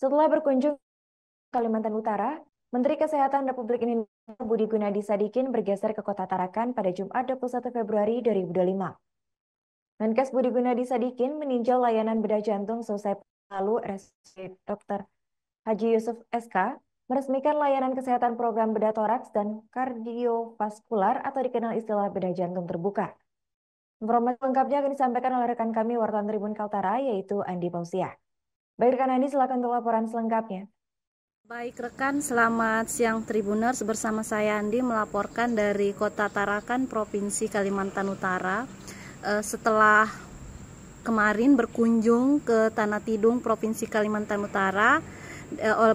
Setelah berkunjung ke Kalimantan Utara, Menteri Kesehatan Republik Indonesia Budi Gunadi Sadikin bergeser ke Kota Tarakan pada Jumat 21 Februari 2025. Menkes Budi Gunadi Sadikin meninjau layanan bedah jantung selesai lalu RSUD Dr. Haji Yusuf SK meresmikan layanan kesehatan program bedah toraks dan kardiovaskular atau dikenal istilah bedah jantung terbuka. Informasi lengkapnya akan disampaikan oleh rekan kami wartawan Tribun Kaltara yaitu Andi Pausia. Baik rekan Andi, silakan untuk laporan selengkapnya. Baik rekan, selamat siang Tribuners, bersama saya Andi melaporkan dari Kota Tarakan, Provinsi Kalimantan Utara. Setelah kemarin berkunjung ke Tanah Tidung, Provinsi Kalimantan Utara,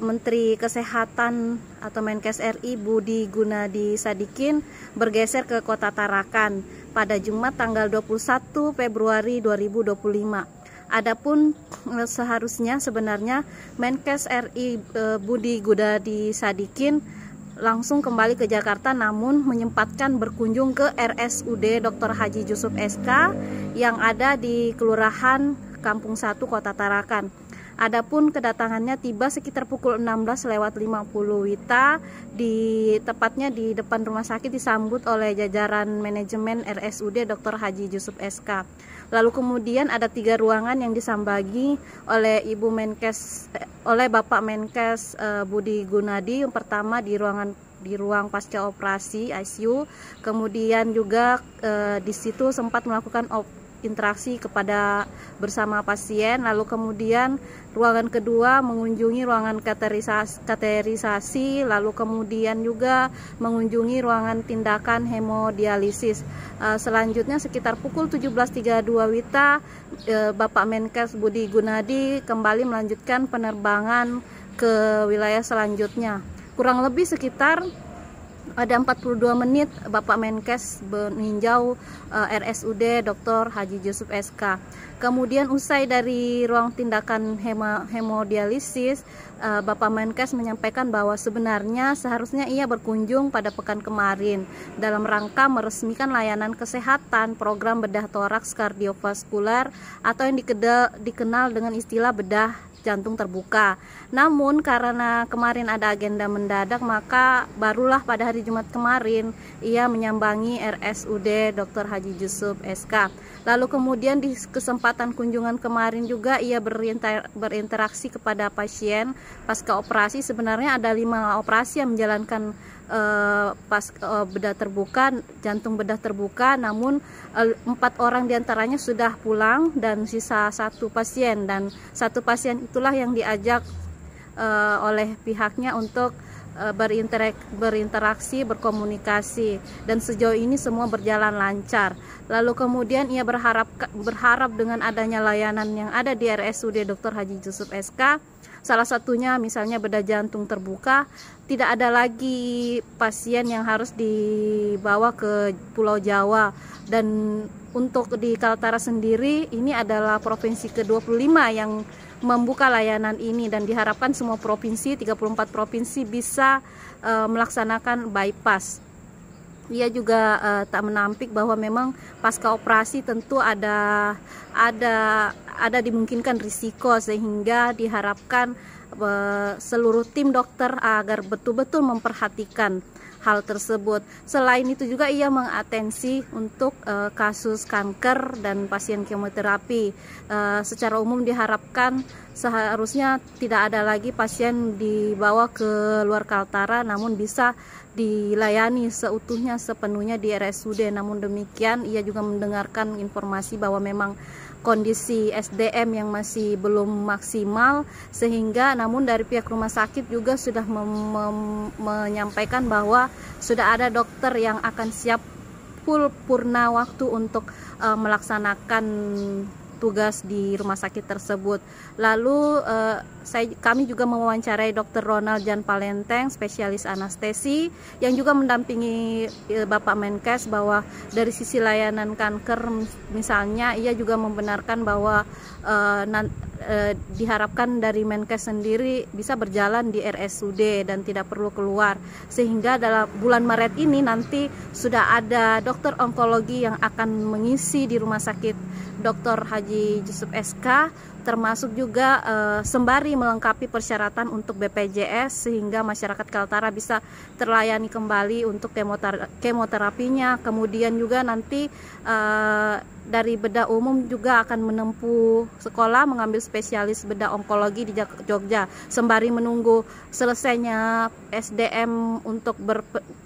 Menteri Kesehatan atau Menkes RI Budi Gunadi Sadikin bergeser ke Kota Tarakan pada Jumat tanggal 21 Februari 2025. Adapun seharusnya sebenarnya Menkes RI Budi Gunadi Sadikin langsung kembali ke Jakarta, namun menyempatkan berkunjung ke RSUD Dr. Haji Yusuf SK yang ada di Kelurahan Kampung 1 Kota Tarakan. Adapun kedatangannya tiba sekitar pukul 16:50 WITA, tepatnya di depan rumah sakit, disambut oleh jajaran manajemen RSUD Dr. Haji Yusuf SK. Lalu kemudian ada 3 ruangan yang disambagi oleh Bapak Menkes Budi Gunadi. Yang pertama di ruang pasca operasi ICU, kemudian juga di situ sempat melakukan interaksi bersama pasien. Lalu kemudian ruangan kedua mengunjungi ruangan kateterisasi, lalu kemudian juga mengunjungi ruangan tindakan hemodialisis. Selanjutnya sekitar pukul 17.32 WITA, Bapak Menkes Budi Gunadi kembali melanjutkan penerbangan ke wilayah selanjutnya. Kurang lebih sekitar ada 42 menit Bapak Menkes meninjau RSUD Dr. Haji Yusuf SK. Kemudian usai dari ruang tindakan hemodialisis, Bapak Menkes menyampaikan bahwa sebenarnya seharusnya ia berkunjung pada pekan kemarin dalam rangka meresmikan layanan kesehatan program bedah toraks kardiovaskular atau yang dikenal dengan istilah bedah jantung terbuka. Namun karena kemarin ada agenda mendadak, maka barulah pada hari Jumat kemarin ia menyambangi RSUD Dr. Haji Yusuf SK. Lalu kemudian di kesempatan kunjungan kemarin juga ia berinteraksi kepada pasien pasca operasi. Sebenarnya ada 5 operasi yang menjalankan jantung bedah terbuka, namun 4 orang diantaranya sudah pulang dan sisa 1 pasien, dan 1 pasien itulah yang diajak oleh pihaknya untuk berinteraksi, berkomunikasi, dan sejauh ini semua berjalan lancar. Lalu kemudian ia berharap dengan adanya layanan yang ada di RSUD Dr. Haji Yusuf SK, salah satunya misalnya bedah jantung terbuka, tidak ada lagi pasien yang harus dibawa ke Pulau Jawa. Dan untuk di Kaltara sendiri, ini adalah provinsi ke-25 yang membuka layanan ini, dan diharapkan semua provinsi, 34 provinsi bisa melaksanakan bypass. Ia juga tak menampik bahwa memang pasca operasi tentu ada dimungkinkan risiko, sehingga diharapkan seluruh tim dokter agar betul-betul memperhatikan hal tersebut. Selain itu juga ia mengatensi untuk kasus kanker dan pasien kemoterapi. Secara umum diharapkan seharusnya tidak ada lagi pasien dibawa ke luar Kaltara, namun bisa dilayani seutuhnya sepenuhnya di RSUD. Namun demikian ia juga mendengarkan informasi bahwa memang kondisi SDM yang masih belum maksimal, sehingga namun dari pihak rumah sakit juga sudah menyampaikan bahwa sudah ada dokter yang akan siap full purna waktu untuk melaksanakan tugas di rumah sakit tersebut. Lalu kami juga mewawancarai Dr. Ronald Jan Palenteng, spesialis anestesi, yang juga mendampingi Bapak Menkes bahwa dari sisi layanan kanker misalnya, ia juga membenarkan bahwa diharapkan dari Menkes sendiri bisa berjalan di RSUD dan tidak perlu keluar, sehingga dalam bulan Maret ini nanti sudah ada dokter onkologi yang akan mengisi di rumah sakit Dr. Haji Yusuf SK termasuk juga sembari melengkapi persyaratan untuk BPJS sehingga masyarakat Kaltara bisa terlayani kembali untuk kemoterapinya. Kemudian juga nanti dari bedah umum juga akan menempuh sekolah mengambil spesialis bedah onkologi di Jogja sembari menunggu selesainya SDM untuk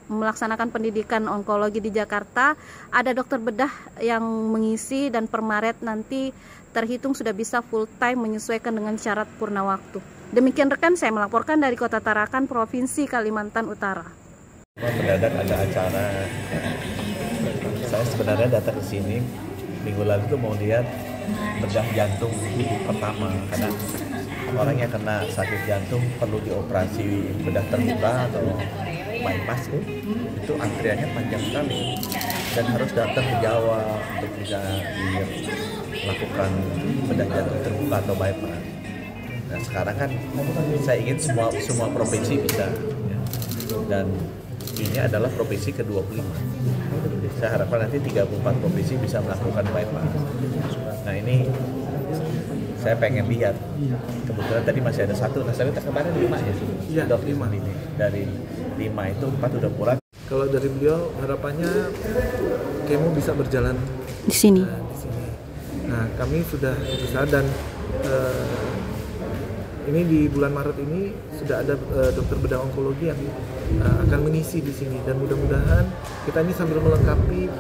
melaksanakan pendidikan onkologi di Jakarta. Ada dokter bedah yang mengisi dan per Maret nanti terhitung sudah bisa full time menyesuaikan dengan syarat purna waktu. Demikian rekan, saya melaporkan dari Kota Tarakan, Provinsi Kalimantan Utara. Mendadak ada acara, saya sebenarnya datang ke sini minggu lalu tuh mau lihat bedah jantung pertama, karena orang yang kena sakit jantung perlu dioperasi bedah terbuka atau bypass itu antriannya panjang sekali dan harus datang ke Jawa untuk bisa dilakukan bedah jantung terbuka atau bypass. Nah sekarang kan saya ingin semua provinsi bisa, ya. Dan ini adalah provinsi ke-25. Saya harapkan nanti 34 provinsi bisa melakukan bypass. Nah ini saya pengen lihat. Kebetulan tadi masih ada satu. Nah saya kemarin 5 ya? Iya, 5 ini. Dari 5 itu 4 udah pulang. Kalau dari beliau harapannya kemo bisa berjalan Di sini. Nah kami sudah berusaha dan ini di bulan Maret ini sudah ada dokter bedah onkologi yang akan mengisi di sini dan mudah-mudahan kita ini sambil melengkapi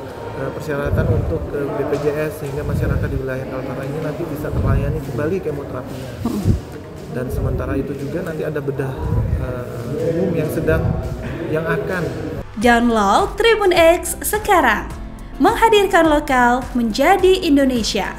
persyaratan untuk BPJS sehingga masyarakat di wilayah Kaltara ini nanti bisa terlayani kembali kemoterapinya. Dan sementara itu juga nanti ada bedah umum yang akan. Download Tribun X sekarang, menghadirkan lokal menjadi Indonesia.